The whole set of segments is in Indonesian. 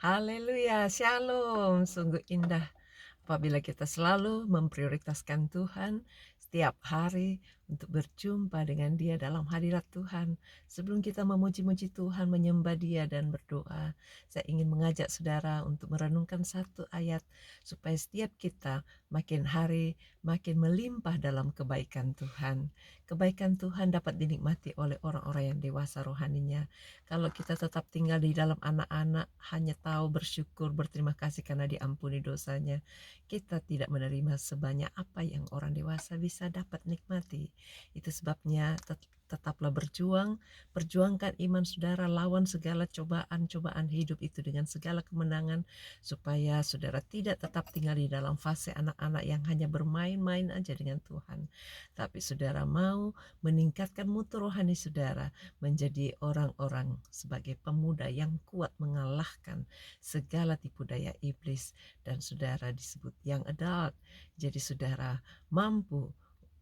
Haleluya, shalom. Sungguh indah apabila kita selalu memprioritaskan Tuhan setiap hari untuk berjumpa dengan Dia dalam hadirat Tuhan. Sebelum kita memuji-muji Tuhan, menyembah Dia dan berdoa, saya ingin mengajak saudara untuk merenungkan satu ayat supaya setiap kita makin hari makin melimpah dalam kebaikan Tuhan. Kebaikan Tuhan dapat dinikmati oleh orang-orang yang dewasa rohaninya. Kalau kita tetap tinggal di dalam anak-anak, hanya tahu bersyukur, berterima kasih karena diampuni dosanya, kita tidak menerima sebanyak apa yang orang dewasa bisa dapat nikmati. Itu sebabnya tetaplah berjuang, perjuangkan iman saudara, lawan segala cobaan-cobaan hidup itu dengan segala kemenangan, supaya saudara tidak tetap tinggal di dalam fase anak-anak yang hanya bermain-main aja dengan Tuhan. Tapi saudara mau meningkatkan mutu rohani saudara, menjadi orang-orang sebagai pemuda yang kuat mengalahkan segala tipu daya iblis, dan saudara disebut young adult. Jadi saudara mampu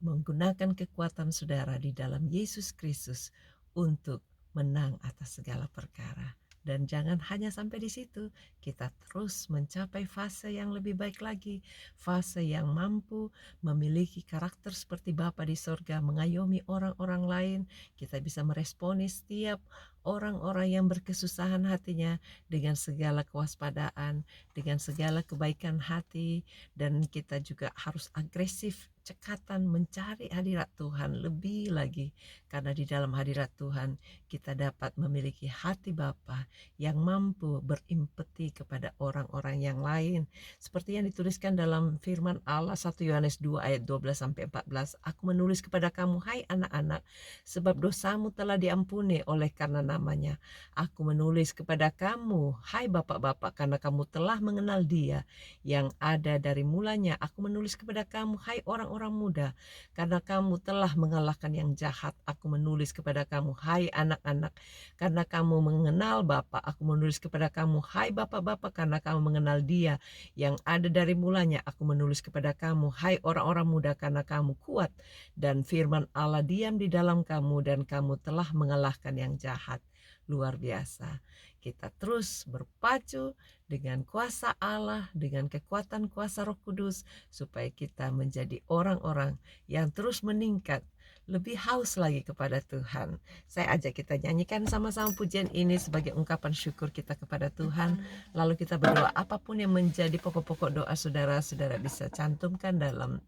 menggunakan kekuatan saudara di dalam Yesus Kristus untuk menang atas segala perkara. Dan jangan hanya sampai di situ, kita terus mencapai fase yang lebih baik lagi, fase yang mampu memiliki karakter seperti Bapa di sorga, mengayomi orang-orang lain. Kita bisa meresponi setiap orang-orang yang berkesusahan hatinya dengan segala kewaspadaan, dengan segala kebaikan hati, dan kita juga harus agresif, cekatan mencari hadirat Tuhan lebih lagi, karena di dalam hadirat Tuhan kita dapat memiliki hati Bapa yang mampu berempati kepada orang-orang yang lain, seperti yang dituliskan dalam firman Allah 1 Yohanes 2 ayat 12-14. Aku menulis kepada kamu, hai anak-anak, sebab dosamu telah diampuni oleh karena namanya. Aku menulis kepada kamu, hai bapak-bapak, karena kamu telah mengenal Dia yang ada dari mulanya. Aku menulis kepada kamu, hai orang-orang muda, karena kamu telah mengalahkan yang jahat. Aku menulis kepada kamu, hai anak-anak, karena kamu mengenal Bapa. Aku menulis kepada kamu, hai bapak-bapak, karena kamu mengenal Dia yang ada dari mulanya. Aku menulis kepada kamu, hai orang-orang muda, karena kamu kuat dan firman Allah diam di dalam kamu, dan kamu telah mengalahkan yang jahat. Luar biasa. Kita terus berpacu dengan kuasa Allah, dengan kekuatan kuasa Roh Kudus, supaya kita menjadi orang-orang yang terus meningkat, lebih haus lagi kepada Tuhan. Saya ajak kita nyanyikan sama-sama pujian ini sebagai ungkapan syukur kita kepada Tuhan. Lalu kita berdoa, apapun yang menjadi pokok-pokok doa saudara, saudara bisa cantumkan dalam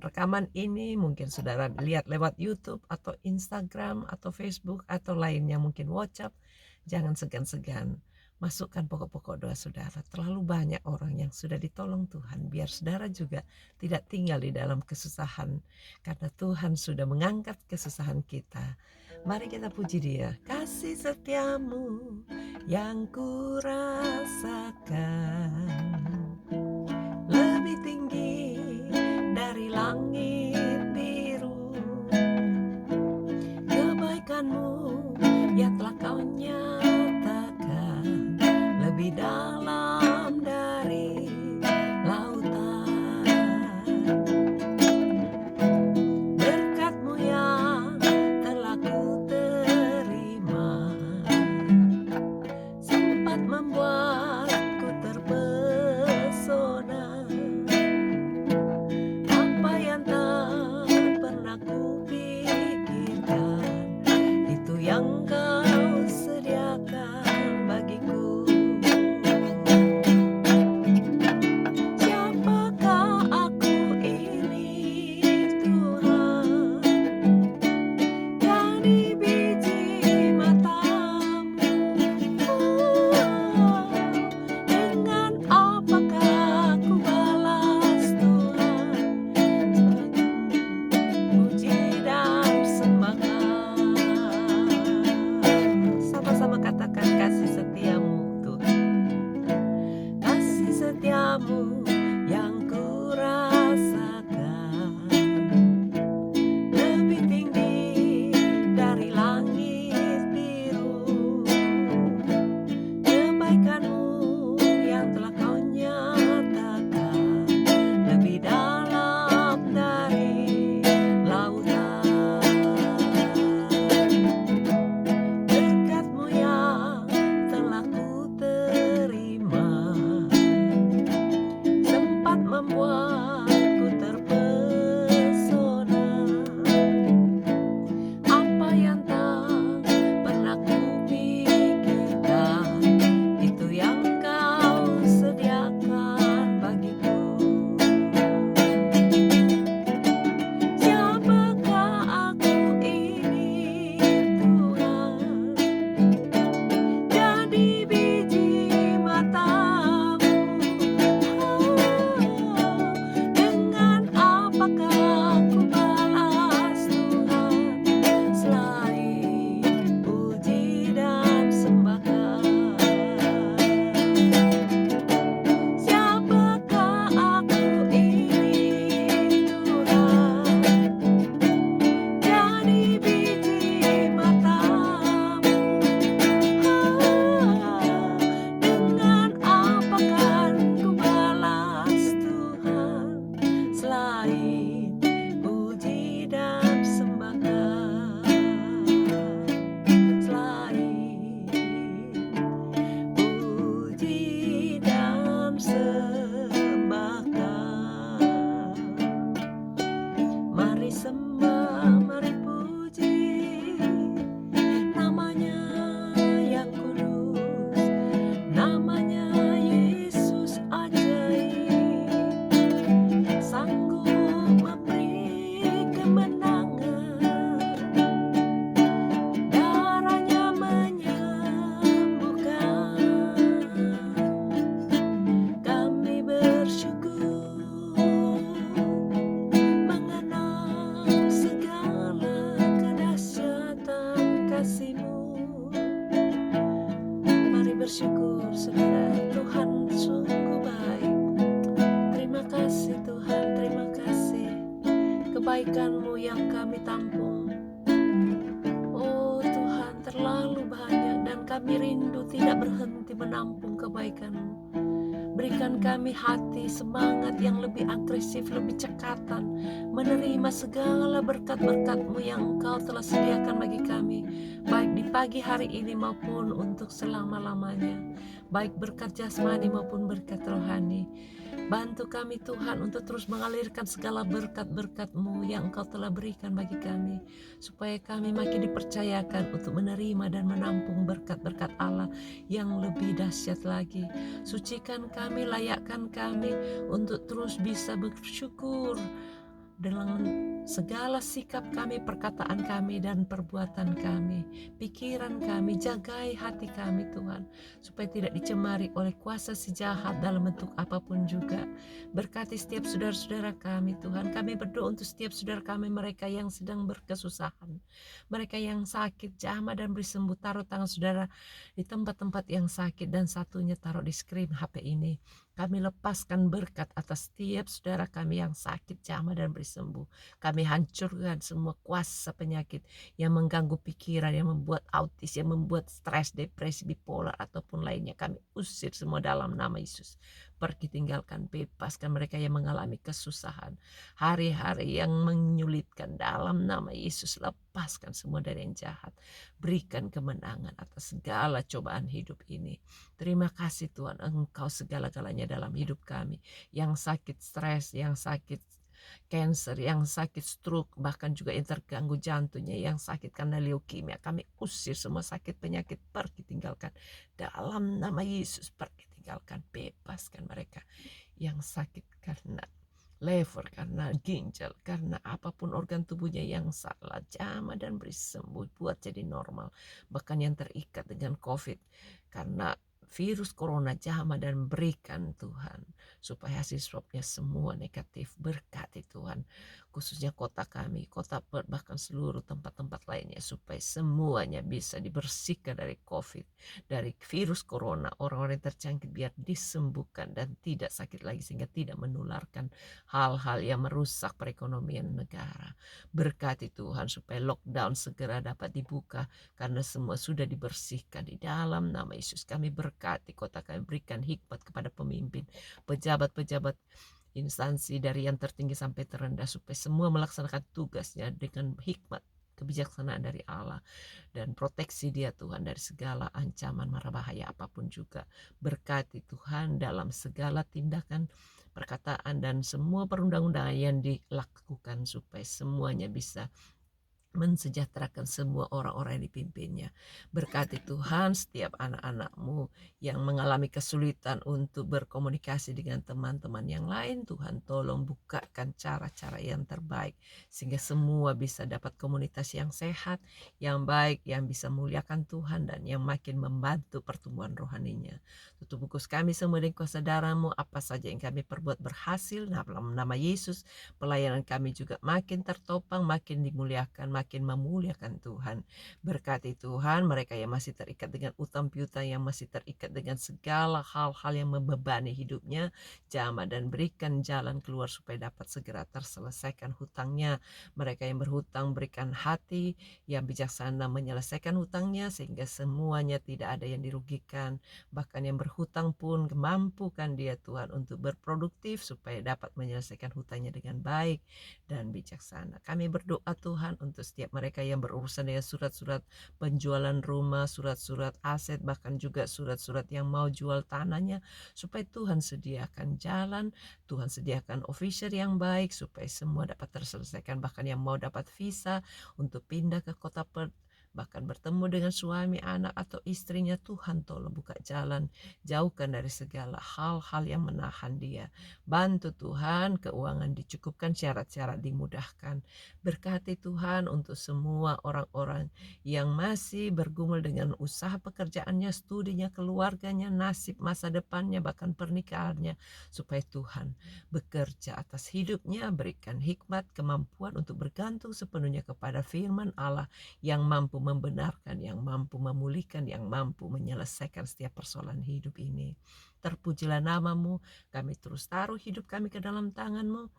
rekaman ini. Mungkin saudara lihat lewat YouTube atau Instagram atau Facebook atau lainnya, mungkin WhatsApp. Jangan segan-segan masukkan pokok-pokok doa saudara. Terlalu banyak orang yang sudah ditolong Tuhan, biar saudara juga tidak tinggal di dalam kesusahan, karena Tuhan sudah mengangkat kesusahan kita. Mari kita puji Dia. Kasih setiamu yang kurasakan lebih tinggi dari langit biru. Kebaikanmu yang telah kau nyatakan lebih dalam dari lautan. Berkat-Mu yang telah ku terima sempat membuatku terpesona. Apa yang tak pernah ku pikirkan, itu yang Kau sediakan bagiku. Siapakah aku ini Tuhan, dari biji mata-Mu. Dengan apakah ku balas Tuhan puji dan sembahan. Sama-sama katakan, kasih setiamu Tuhan, kasih setiamu yang kurasakan lebih tinggi dari langit biru. Kebaikan-Mu yang telah Kau nyatakan lebih dalam dari lautan. Berkat-Mu yang telah ku terima kami rindu tidak berhenti menampung kebaikan-Mu. Berikan kami hati semangat yang lebih agresif, lebih cekatan, menerima segala berkat-berkat-Mu yang Engkau telah sediakan bagi kami, baik di pagi hari ini maupun untuk selama-lamanya, baik berkat jasmani maupun berkat rohani. Bantu kami Tuhan untuk terus mengalirkan segala berkat-berkat-Mu yang Engkau telah berikan bagi kami, supaya kami makin dipercayakan untuk menerima dan menampung berkat-berkat Allah yang lebih dahsyat lagi. Sucikan kami, layakkan kami untuk terus bisa bersyukur dengan segala sikap kami, perkataan kami, dan perbuatan kami, pikiran kami. Jagai hati kami Tuhan, supaya tidak dicemari oleh kuasa si jahat dalam bentuk apapun juga. Berkati setiap saudara-saudara kami Tuhan. Kami berdoa untuk setiap saudara kami, mereka yang sedang berkesusahan, mereka yang sakit, jamah dan beri sembuh. Taruh tangan saudara di tempat-tempat yang sakit, dan satunya taruh di skrin HP ini. Kami lepaskan berkat atas setiap saudara kami yang sakit, jamah dan beri sembuh. Kami hancurkan semua kuasa penyakit yang mengganggu pikiran, yang membuat autis, yang membuat stres, depresi, bipolar, ataupun lainnya. Kami usir semua dalam nama Yesus. Pergi, tinggalkan, bebaskan mereka yang mengalami kesusahan, hari-hari yang menyulitkan, dalam nama Yesus. Lepaskan semua dari yang jahat. Berikan kemenangan atas segala cobaan hidup ini. Terima kasih Tuhan, Engkau segala-galanya dalam hidup kami. Yang sakit stres, yang sakit cancer, yang sakit stroke, bahkan juga yang terganggu jantungnya, yang sakit karena leukemia. Kami usir semua sakit penyakit, pergi tinggalkan. Dalam nama Yesus, pergi tinggalkan, bebaskan mereka. Yang sakit karena liver, karena ginjal, karena apapun organ tubuhnya yang salah, jamah dan beri sembuh, buat jadi normal. Bahkan yang terikat dengan COVID karena virus corona, jamah dan berikan Tuhan, supaya hasil swabnya semua negatif. Berkati Tuhan, khususnya kota kami, kota Perth, bahkan seluruh tempat-tempat lainnya, supaya semuanya bisa dibersihkan dari COVID, dari virus corona. Orang-orang yang terjangkit biar disembuhkan dan tidak sakit lagi, sehingga tidak menularkan hal-hal yang merusak perekonomian negara. Berkati Tuhan supaya lockdown segera dapat dibuka, karena semua sudah dibersihkan di dalam nama Yesus. Kami berkati kota kami, berikan hikmat kepada pemimpin, pejabat-pejabat instansi dari yang tertinggi sampai terendah, supaya semua melaksanakan tugasnya dengan hikmat, kebijaksanaan dari Allah, dan proteksi dia Tuhan dari segala ancaman mara bahaya apapun juga. Berkati Tuhan dalam segala tindakan, perkataan, dan semua perundang-undangan yang dilakukan, supaya semuanya bisa mensejahterakan semua orang-orang yang dipimpinnya. Berkati Tuhan setiap anak-anak-Mu yang mengalami kesulitan untuk berkomunikasi dengan teman-teman yang lain. Tuhan tolong bukakan cara-cara yang terbaik, sehingga semua bisa dapat komunitas yang sehat, yang baik, yang bisa muliakan Tuhan, dan yang makin membantu pertumbuhan rohaninya. Tutup bungkus kami semua dengan kuasa darah-Mu. Apa saja yang kami perbuat berhasil, dalam nama Yesus, pelayanan kami juga makin tertopang, makin dimuliakan, makin memuliakan Tuhan. Berkati Tuhan mereka yang masih terikat dengan utang piutang, yang masih terikat dengan segala hal-hal yang membebani hidupnya, jamah dan berikan jalan keluar supaya dapat segera terselesaikan hutangnya. Mereka yang berhutang, berikan hati yang bijaksana menyelesaikan hutangnya, sehingga semuanya tidak ada yang dirugikan. Bahkan yang berhutang pun mampukan dia Tuhan untuk berproduktif, supaya dapat menyelesaikan hutangnya dengan baik dan bijaksana. Kami berdoa Tuhan untuk setiap mereka yang berurusan dengan surat-surat penjualan rumah, surat-surat aset, bahkan juga surat-surat yang mau jual tanahnya, supaya Tuhan sediakan jalan, Tuhan sediakan officer yang baik, supaya semua dapat terselesaikan. Bahkan yang mau dapat visa untuk pindah ke kota Perth, bahkan bertemu dengan suami, anak, atau istrinya, Tuhan tolong buka jalan, jauhkan dari segala hal-hal yang menahan dia. Bantu Tuhan, keuangan dicukupkan, syarat-syarat dimudahkan. Berkati Tuhan untuk semua orang-orang yang masih bergumul dengan usaha pekerjaannya, studinya, keluarganya, nasib masa depannya, bahkan pernikahannya, supaya Tuhan bekerja atas hidupnya. Berikan hikmat, kemampuan untuk bergantung sepenuhnya kepada firman Allah yang mampu membenarkan, yang mampu memulihkan, yang mampu menyelesaikan setiap persoalan hidup ini. Terpujilah nama-Mu, kami terus taruh hidup kami ke dalam tangan-Mu.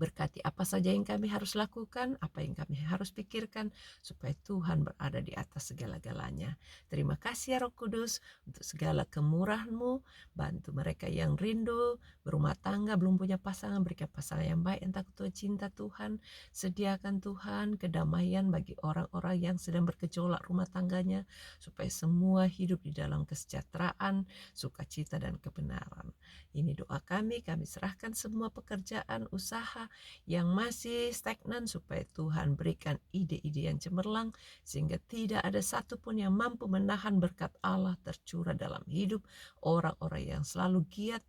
Berkati apa saja yang kami harus lakukan, apa yang kami harus pikirkan, supaya Tuhan berada di atas segala-galanya. Terima kasih ya Roh Kudus untuk segala kemurahan-Mu. Bantu mereka yang rindu, berumah tangga, belum punya pasangan, berikan pasangan yang baik, yang takut Tuhan, cinta Tuhan. Sediakan Tuhan kedamaian bagi orang-orang yang sedang bergejolak rumah tangganya, supaya semua hidup di dalam kesejahteraan, sukacita, dan kebenaran. Ini doa kami serahkan semua pekerjaan, usaha yang masih stagnan, supaya Tuhan berikan ide-ide yang cemerlang, sehingga tidak ada satupun yang mampu menahan berkat Allah tercurah dalam hidup orang-orang yang selalu giat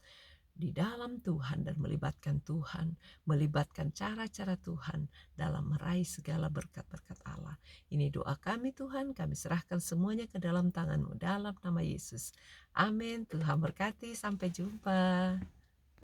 di dalam Tuhan dan melibatkan Tuhan, melibatkan cara-cara Tuhan dalam meraih segala berkat-berkat Allah. Ini doa kami Tuhan, kami serahkan semuanya ke dalam tangan-Mu dalam nama Yesus. Amin. Tuhan berkati, sampai jumpa.